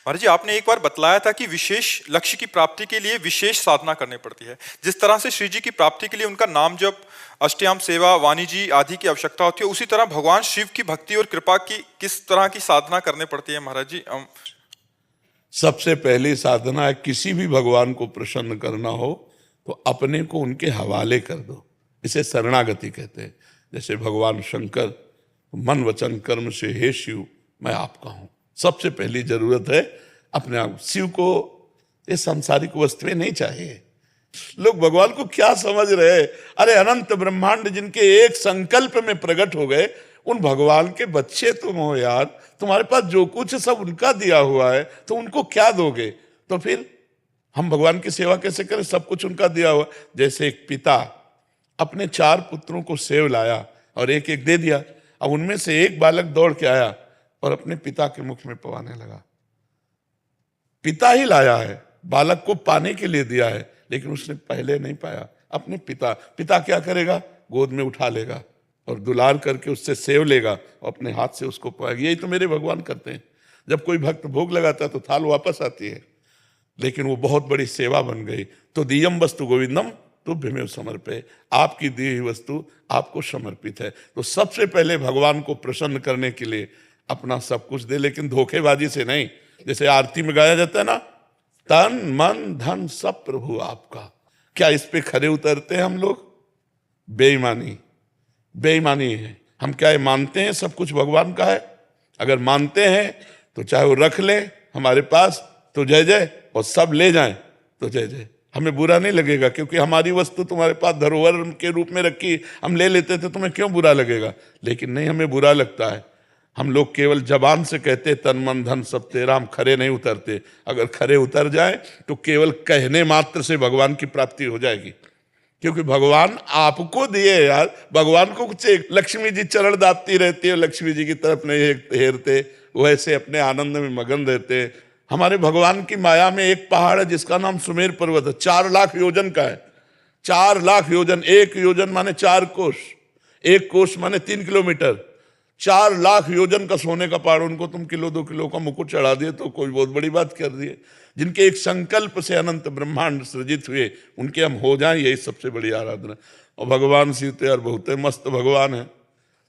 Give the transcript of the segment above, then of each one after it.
महाराज जी, आपने एक बार बतलाया था कि विशेष लक्ष्य की प्राप्ति के लिए विशेष साधना करनी पड़ती है। जिस तरह से श्री जी की प्राप्ति के लिए उनका नाम जप, अष्टयाम सेवा, वाणी जी आदि की आवश्यकता होती है, उसी तरह भगवान शिव की भक्ति और कृपा की किस तरह की साधना करनी पड़ती है महाराज जी? सबसे पहली साधना है, किसी भी भगवान को प्रसन्न करना हो तो अपने को उनके हवाले कर दो। इसे शरणागति कहते हैं। जैसे भगवान शंकर मन वचन कर्म से, हे शिव मैं आपका हूं। सबसे पहली जरूरत है अपने आप। शिव को ये सांसारिक वस्तुएं नहीं चाहिए। लोग भगवान को क्या समझ रहे हैं? अरे अनंत ब्रह्मांड जिनके एक संकल्प में प्रकट हो गए, उन भगवान के बच्चे तुम हो यार। तुम्हारे पास जो कुछ है सब उनका दिया हुआ है, तो उनको क्या दोगे? तो फिर हम भगवान की सेवा कैसे करें? सब कुछ उनका दिया हुआ। जैसे एक पिता अपने 4 पुत्रों को सेव लाया और एक एक दे दिया। अब उनमें से एक बालक दौड़ के आया और अपने पिता के मुख में पवाने लगा। पिता ही लाया है, बालक को पाने के लिए दिया है, लेकिन उसने पहले नहीं पाया। अपने पिता क्या करेगा? गोद में उठा लेगा और दुलार करके उससे सेव लेगा और अपने हाथ से उसको पाएगा। यही तो मेरे भगवान करते हैं। जब कोई भक्त भोग लगाता है तो थाल वापस आती है, लेकिन वो बहुत बड़ी सेवा बन गई। तो दियम वस्तु गोविंदम तुभ्यमेव समर्पये। आपकी दी हुई वस्तु आपको समर्पित है। तो सबसे पहले भगवान को प्रसन्न करने के लिए अपना सब कुछ दे, लेकिन धोखेबाजी से नहीं। जैसे आरती में गाया जाता है ना, तन मन धन सब प्रभु आपका। क्या इस पे खरे उतरते हैं हम लोग? बेईमानी है। हम क्या मानते हैं सब कुछ भगवान का है? अगर मानते हैं तो चाहे वो रख ले हमारे पास तो जय जय, और सब ले जाएं तो जय जय। हमें बुरा नहीं लगेगा, क्योंकि हमारी वस्तु तुम्हारे पास धरोहर के रूप में रखी, हम ले लेते थे, तुम्हें क्यों बुरा लगेगा? लेकिन नहीं, हमें बुरा लगता है। हम लोग केवल जबान से कहते तन मन धन सब तेरा, हम खरे नहीं उतरते। अगर खरे उतर जाए तो केवल कहने मात्र से भगवान की प्राप्ति हो जाएगी, क्योंकि भगवान आपको दिए यार। भगवान को कुछ लक्ष्मी जी चरण दाबती रहती है, लक्ष्मी जी की तरफ नहीं हेरते, वैसे अपने आनंद में मगन रहते। हमारे भगवान की माया में एक पहाड़ है जिसका नाम सुमेर पर्वत है। 4 लाख योजन का है। 4 लाख योजन, 1 योजन माने 4 कोस, 1 कोस माने 3 किलोमीटर। 4 लाख योजन का सोने का पहाड़, उनको तुम किलो 2 किलो का मुकुट चढ़ा दिए तो कोई बहुत बड़ी बात कर दिए। जिनके एक संकल्प से अनंत ब्रह्मांड सृजित हुए, उनके हम हो जाएं, यही सबसे बड़ी आराधना। और भगवान शिव तो यार बहुत मस्त भगवान है।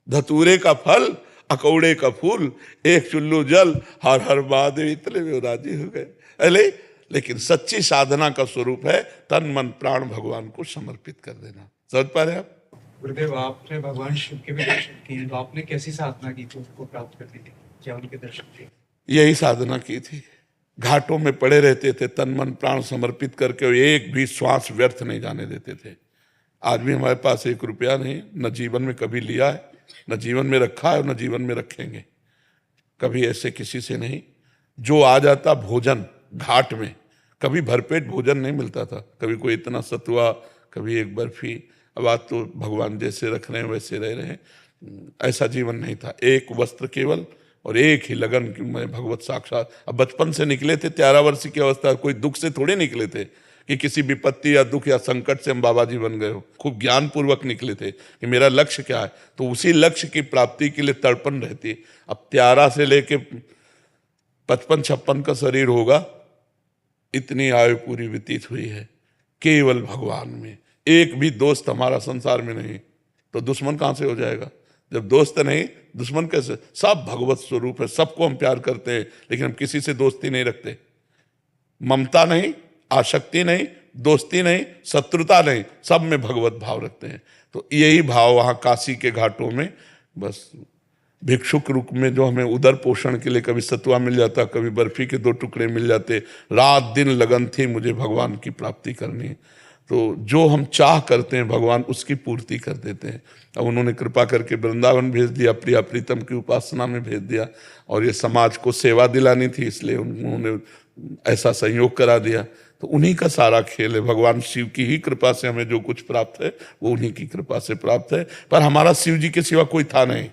धतूरे का फल, अकौड़े का फूल, एक चुल्लू जल, हर हर महादेव, इतने में राजी हो गए। अरे लेकिन सच्ची साधना का स्वरूप है तन मन प्राण भगवान को समर्पित कर देना। समझ पा रहे आप? गुरुदेव, आपने भगवान शिव के भी दर्शन किए, तो आपने कैसी साधना की थी उनको प्राप्त करने की? क्या उनके दर्शन थे? यही साधना की थी। घाटों में पड़े रहते थे, तन मन प्राण समर्पित करके, एक भी श्वास व्यर्थ नहीं जाने देते थे। आज भी हमारे पास 1 रुपया नहीं, न जीवन में कभी लिया है, न जीवन में रखा है और न जीवन में रखेंगे। कभी ऐसे किसी से नहीं। जो आ जाता भोजन घाट में, कभी भरपेट भोजन नहीं मिलता था। कभी कोई इतना सतुआ, कभी एक बर्फी। अब आज तो भगवान जैसे रख रहे हैं वैसे रह रहे हैं। ऐसा जीवन नहीं था। 1 वस्त्र केवल और 1 ही लगन कि मैं भगवत साक्षात। अब बचपन से निकले थे, 13 वर्ष की अवस्था, कोई दुख से थोड़े निकले थे कि किसी विपत्ति या दुख या संकट से हम बाबा जी बन गए हो। खूब ज्ञान पूर्वक निकले थे कि मेरा लक्ष्य क्या है। तो उसी लक्ष्य की प्राप्ति के लिए तड़पन रहती है। अब 13 से लेके 55-56 का शरीर होगा, इतनी आयु पूरी व्यतीत हुई है केवल भगवान में। एक भी दोस्त हमारा संसार में नहीं, तो दुश्मन कहां से हो जाएगा? जब दोस्त नहीं, दुश्मन कैसे? सब भगवत स्वरूप है। सबको हम प्यार करते हैं, लेकिन हम किसी से दोस्ती नहीं रखते। ममता नहीं, आसक्ति नहीं, दोस्ती नहीं, शत्रुता नहीं, सब में भगवत भाव रखते हैं। तो यही भाव वहाँ काशी के घाटों में, बस भिक्षुक रूप में जो हमें उदर पोषण के लिए कभी सतुआ मिल जाता, कभी बर्फी के 2 टुकड़े मिल जाते। रात दिन लगन थी मुझे भगवान की प्राप्ति करनी। तो जो हम चाह करते हैं भगवान उसकी पूर्ति कर देते हैं। अब उन्होंने कृपा करके वृंदावन भेज दिया, प्रिया प्रीतम की उपासना में भेज दिया, और ये समाज को सेवा दिलानी थी, इसलिए उन्होंने ऐसा संयोग करा दिया। तो उन्हीं का सारा खेल है। भगवान शिव की ही कृपा से हमें जो कुछ प्राप्त है वो उन्हीं की कृपा से प्राप्त है। पर हमारा शिव जी के सिवा कोई था नहीं।